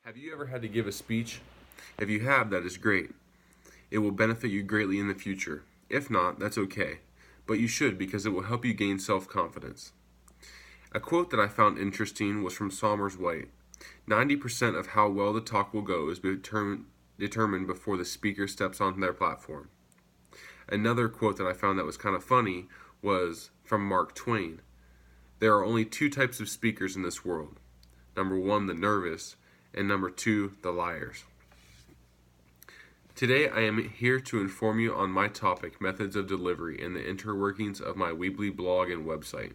Have you ever had to give a speech? If you have, that is great. It will benefit you greatly in the future. If not, that's okay. But you should because it will help you gain self-confidence. A quote that I found interesting was from Somers White. 90% of how well the talk will go is determined before the speaker steps on their platform. Another quote that I found that was kind of funny was from Mark Twain. There are only two types of speakers in this world. Number one, the nervous, and number two, the liars. Today I am here to inform you on my topic, methods of delivery, and the interworkings of my Weebly blog and website.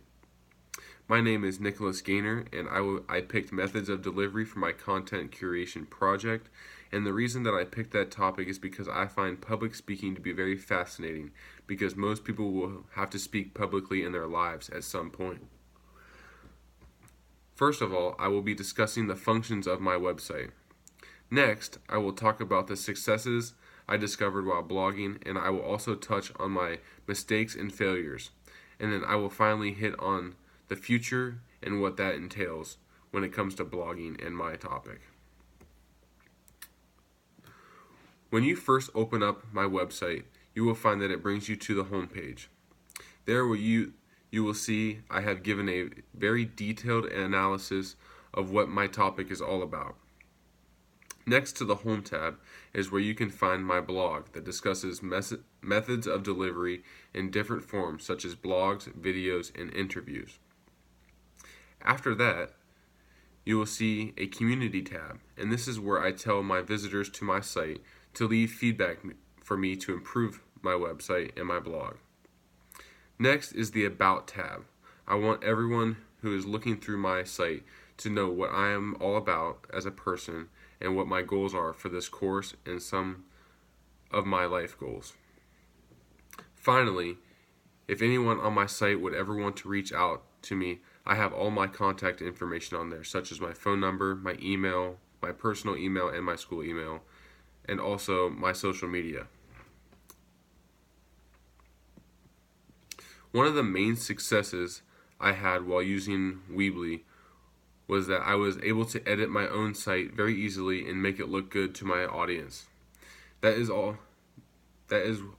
My name is Nicholas Gaynor, and I picked methods of delivery for my content curation project, and the reason that I picked that topic is because I find public speaking to be very fascinating, because most people will have to speak publicly in their lives at some point. First of all, I will be discussing the functions of my website. Next, I will talk about the successes I discovered while blogging, and I will also touch on my mistakes and failures. And then I will finally hit on the future and what that entails when it comes to blogging and my topic. When you first open up my website, you will find that it brings you to the home page. There you will see I have given a very detailed analysis of what my topic is all about. Next to the Home tab is where you can find my blog that discusses methods of delivery in different forms such as blogs, videos, and interviews. After that, you will see a Community tab, and this is where I tell my visitors to my site to leave feedback for me to improve my website and my blog. Next is the About tab. I want everyone who is looking through my site to know what I am all about as a person and what my goals are for this course and some of my life goals. Finally, if anyone on my site would ever want to reach out to me, I have all my contact information on there, such as my phone number, my email, my personal email, and my school email, and also my social media. One of the main successes I had while using Weebly was that I was able to edit my own site very easily and make it look good to my audience. That is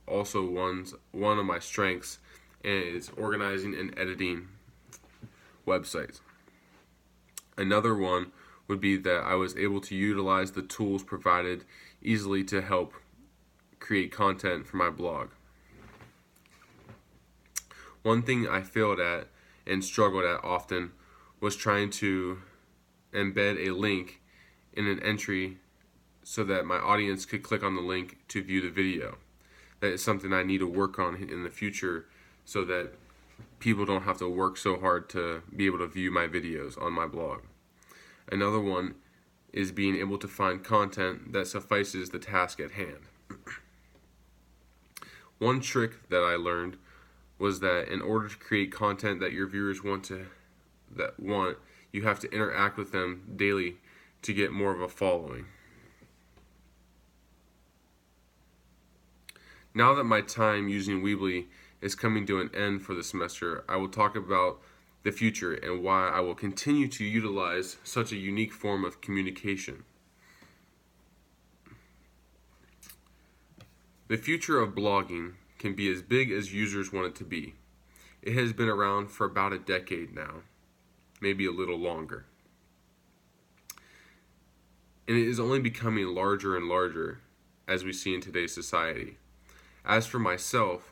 also one of my strengths, and it's organizing and editing websites. Another one would be that I was able to utilize the tools provided easily to help create content for my blog. One thing I failed at and struggled at often was trying to embed a link in an entry so that my audience could click on the link to view the video. That is something I need to work on in the future so that people don't have to work so hard to be able to view my videos on my blog. Another one is being able to find content that suffices the task at hand. One trick that I learned was that in order to create content that your viewers want, you have to interact with them daily to get more of a following. Now that my time using Weebly is coming to an end for the semester, I will talk about the future and why I will continue to utilize such a unique form of communication. The future of blogging can be as big as users want it to be. It has been around for about a decade now, maybe a little longer. And it is only becoming larger and larger as we see in today's society. As for myself,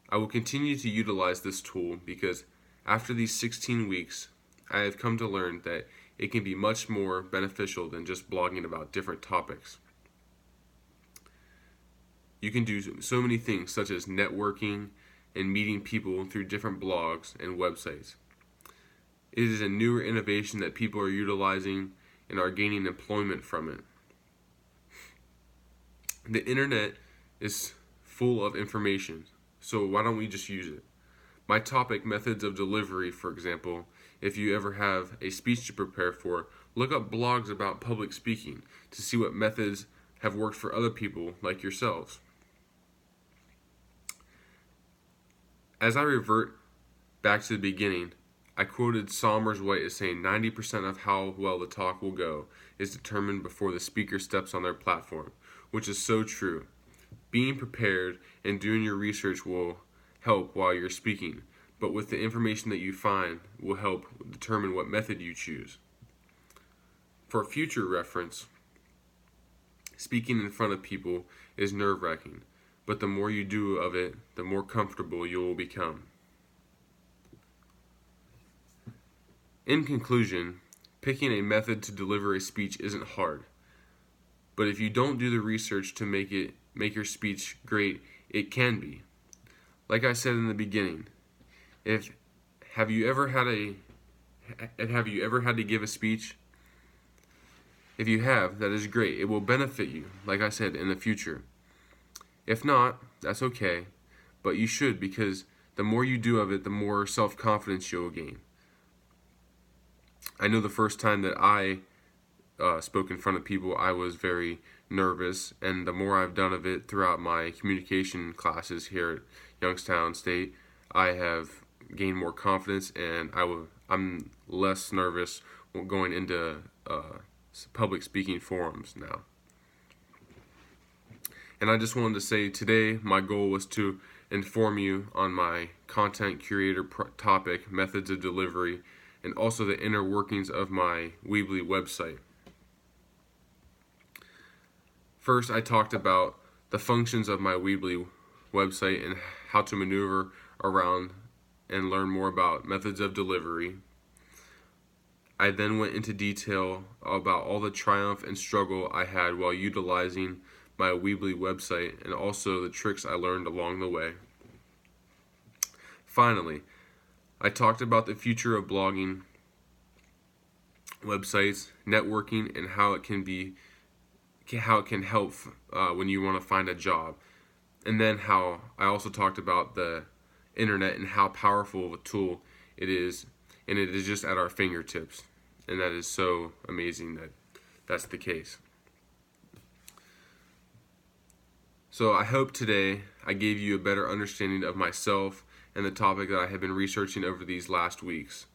I will continue to utilize this tool because after these 16 weeks, I have come to learn that it can be much more beneficial than just blogging about different topics. You can do so many things such as networking and meeting people through different blogs and websites. It is a newer innovation that people are utilizing and are gaining employment from it. The internet is full of information, so why don't we just use it? My topic, methods of delivery, for example, if you ever have a speech to prepare for, look up blogs about public speaking to see what methods have worked for other people like yourselves. As I revert back to the beginning, I quoted Somers White as saying 90% of how well the talk will go is determined before the speaker steps on their platform, which is so true. Being prepared and doing your research will help while you're speaking, but with the information that you find will help determine what method you choose. For future reference, speaking in front of people is nerve-wracking, but the more you do of it, the more comfortable you will become. In conclusion, picking a method to deliver a speech isn't hard, but if you don't do the research to make your speech great, it can be. Like I said in the beginning, have you ever had to give a speech? If you have, that is great. It will benefit you, like I said, in the future. If not, that's okay, but you should, because the more you do of it, the more self-confidence you'll gain. I know the first time that I spoke in front of people, I was very nervous, and the more I've done of it throughout my communication classes here at Youngstown State, I have gained more confidence, and I'm less nervous going into public speaking forums now. And I just wanted to say today my goal was to inform you on my content curator topic, methods of delivery, and also the inner workings of my Weebly website. First, I talked about the functions of my Weebly website and how to maneuver around and learn more about methods of delivery. I then went into detail about all the triumph and struggle I had while utilizing my Weebly website and also the tricks I learned along the way. Finally, I talked about the future of blogging, websites, networking, and how it can help when you want to find a job. And then how I also talked about the internet and how powerful of a tool it is, and it is just at our fingertips. And that is so amazing that that's the case. So I hope today I gave you a better understanding of myself and the topic that I have been researching over these last weeks.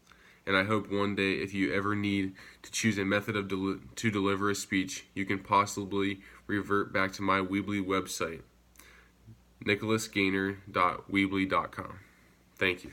And I hope one day, if you ever need to choose a method of to deliver a speech, you can possibly revert back to my Weebly website, nicholasgainer.weebly.com. Thank you.